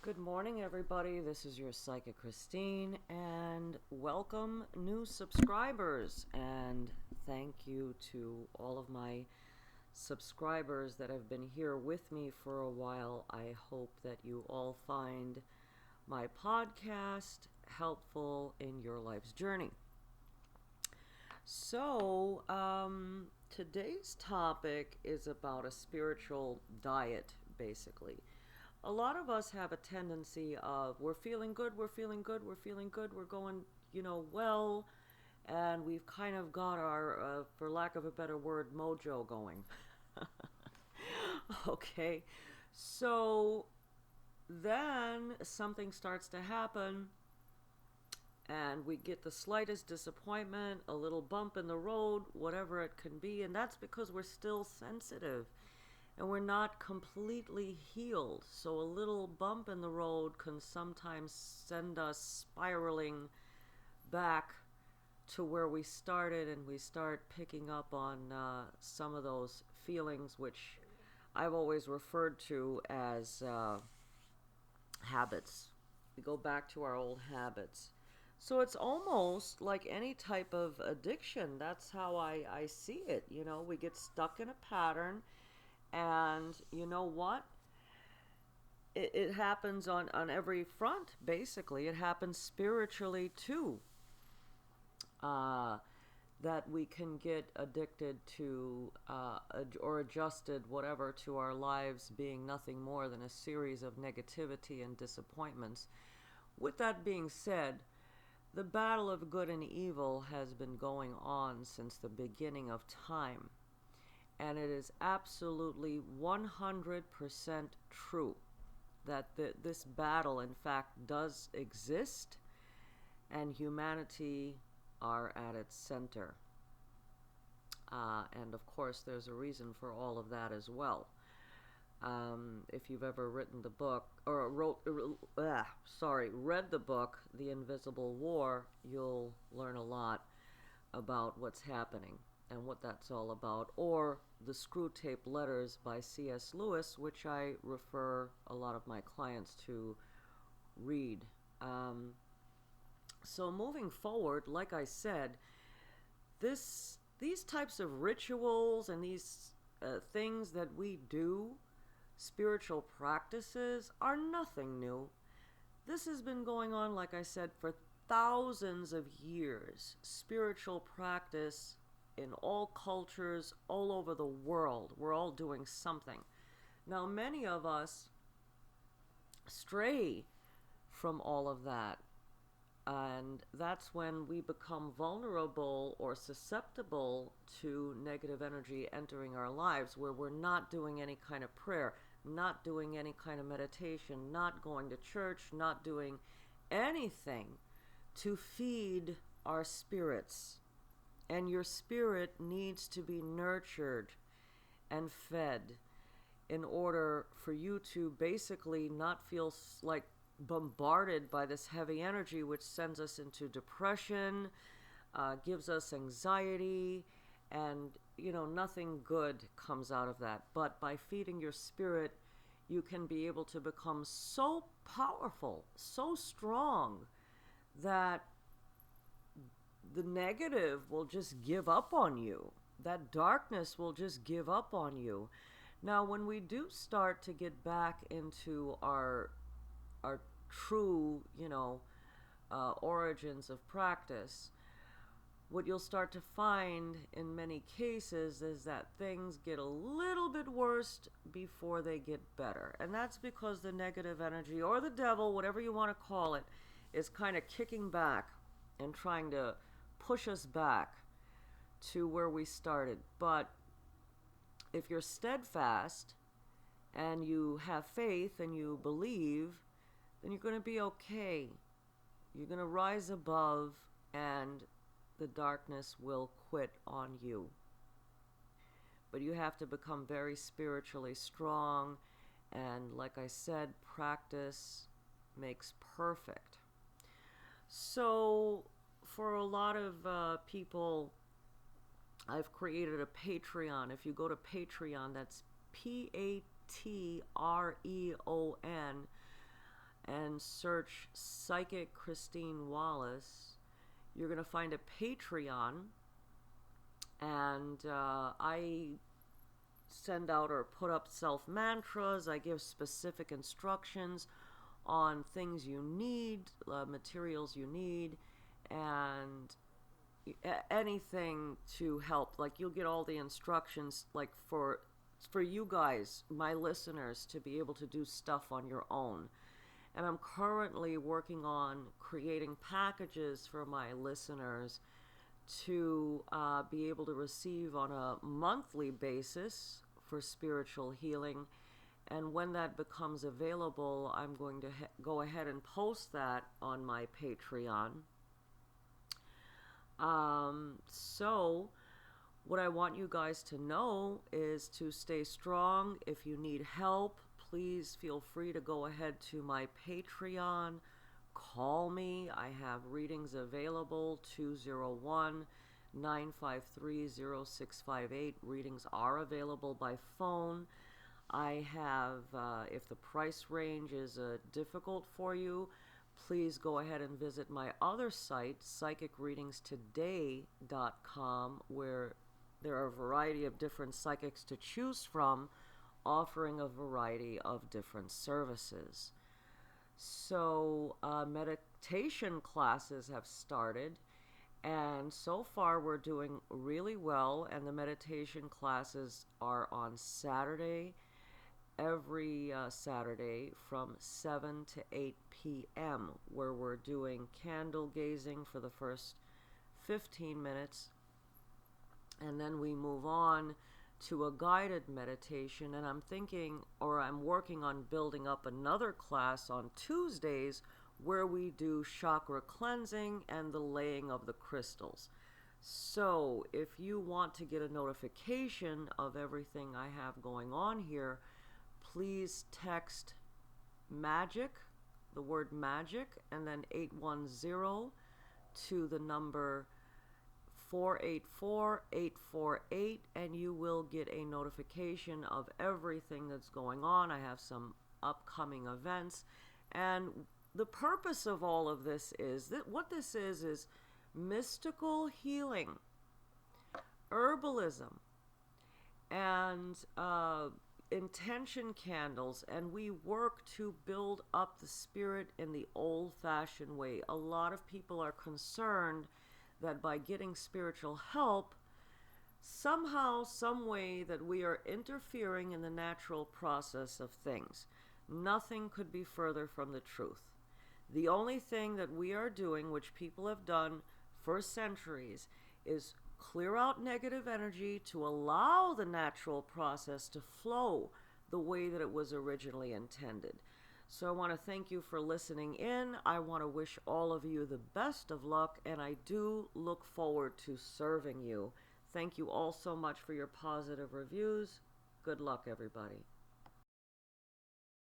Good morning, everybody. This is your Psychic Christine, and welcome new subscribers. And thank you to all of my subscribers that have been here with me for a while. I hope that you all find my podcast helpful in your life's journey. So, today's topic is about a spiritual diet, basically. A lot of us have a tendency of we're feeling good, we're feeling good, we're feeling good, we're going, well, and we've kind of got our, for lack of a better word, mojo going. Okay, so then something starts to happen, and we get the slightest disappointment, a little bump in the road, whatever it can be, and that's because we're still sensitive and we're not completely healed. So a little bump in the road can sometimes send us spiraling back to where we started, and we start picking up on some of those feelings, which I've always referred to as habits. We go back to our old habits. So it's almost like any type of addiction. That's how I see it. We get stuck in a pattern, and you know what? It happens on every front, basically. It happens spiritually too. Uh, that we can get addicted to or adjusted, whatever, to our lives being nothing more than a series of negativity and disappointments. With that being said, the battle of good and evil has been going on since the beginning of time. And it is absolutely 100% true that this battle, in fact, does exist, and humanity are at its center. And of course, there's a reason for all of that as well. If you've ever written the book, or read the book, The Invisible War, you'll learn a lot about what's happening and what that's all about, or the Screwtape Letters by C.S. Lewis, which I refer a lot of my clients to read. So moving forward, like I said, these types of rituals and these things that we do, spiritual practices, are nothing new. This has been going on, like I said, for thousands of years. Spiritual practice in all cultures, all over the world. We're all doing something. Now, many of us stray from all of that, and that's when we become vulnerable or susceptible to negative energy entering our lives, where we're not doing any kind of prayer, not doing any kind of meditation, not going to church, not doing anything to feed our spirits. And your spirit needs to be nurtured and fed in order for you to basically not feel like bombarded by this heavy energy, which sends us into depression, gives us anxiety, and nothing good comes out of that. But by feeding your spirit, you can be able to become so powerful, so strong, that the negative will just give up on you. That darkness will just give up on you. Now, when we do start to get back into our true, origins of practice, what you'll start to find in many cases is that things get a little bit worse before they get better. And that's because the negative energy, or the devil, whatever you want to call it, is kind of kicking back and trying to push us back to where we started. But if you're steadfast and you have faith and you believe, then you're going to be okay. You're going to rise above, and the darkness will quit on you. But you have to become very spiritually strong, and like I said, practice makes perfect. So for a lot of people, I've created a Patreon. If you go to Patreon, that's Patreon, and search Psychic Christine Wallace, you're going to find a Patreon, and I send out or put up self-mantras. I give specific instructions on things you need, materials you need, and anything to help. Like, you'll get all the instructions, like for you guys, my listeners, to be able to do stuff on your own. And I'm currently working on creating packages for my listeners to be able to receive on a monthly basis for spiritual healing. And when that becomes available, I'm going to go ahead and post that on my Patreon. So what I want you guys to know is to stay strong. If you need help, please feel free to go ahead to my Patreon. Call me. I have readings available, 201-953-0658. Readings are available by phone. I have, if the price range is difficult for you, please go ahead and visit my other site, psychicreadingstoday.com, where there are a variety of different psychics to choose from, offering a variety of different services. So meditation classes have started, and so far we're doing really well, and the meditation classes are on Saturday, every Saturday from 7 to 8 p.m., where we're doing candle gazing for the first 15 minutes, and then we move on to a guided meditation. And I'm working on building up another class on Tuesdays where we do chakra cleansing and the laying of the crystals. So if you want to get a notification of everything I have going on here, please text MAGIC, the word MAGIC, and then 810 to the number 484-848, and you will get a notification of everything that's going on. I have some upcoming events, and the purpose of all of this is that what this is mystical healing, herbalism, and intention candles, and we work to build up the spirit in the old-fashioned way. A lot of people are concerned that by getting spiritual help, somehow, some way, that we are interfering in the natural process of things. Nothing could be further from the truth. The only thing that we are doing, which people have done for centuries, is clear out negative energy to allow the natural process to flow the way that it was originally intended. So I want to thank you for listening in. I want to wish all of you the best of luck, and I do look forward to serving you. Thank you all so much for your positive reviews. Good luck, everybody.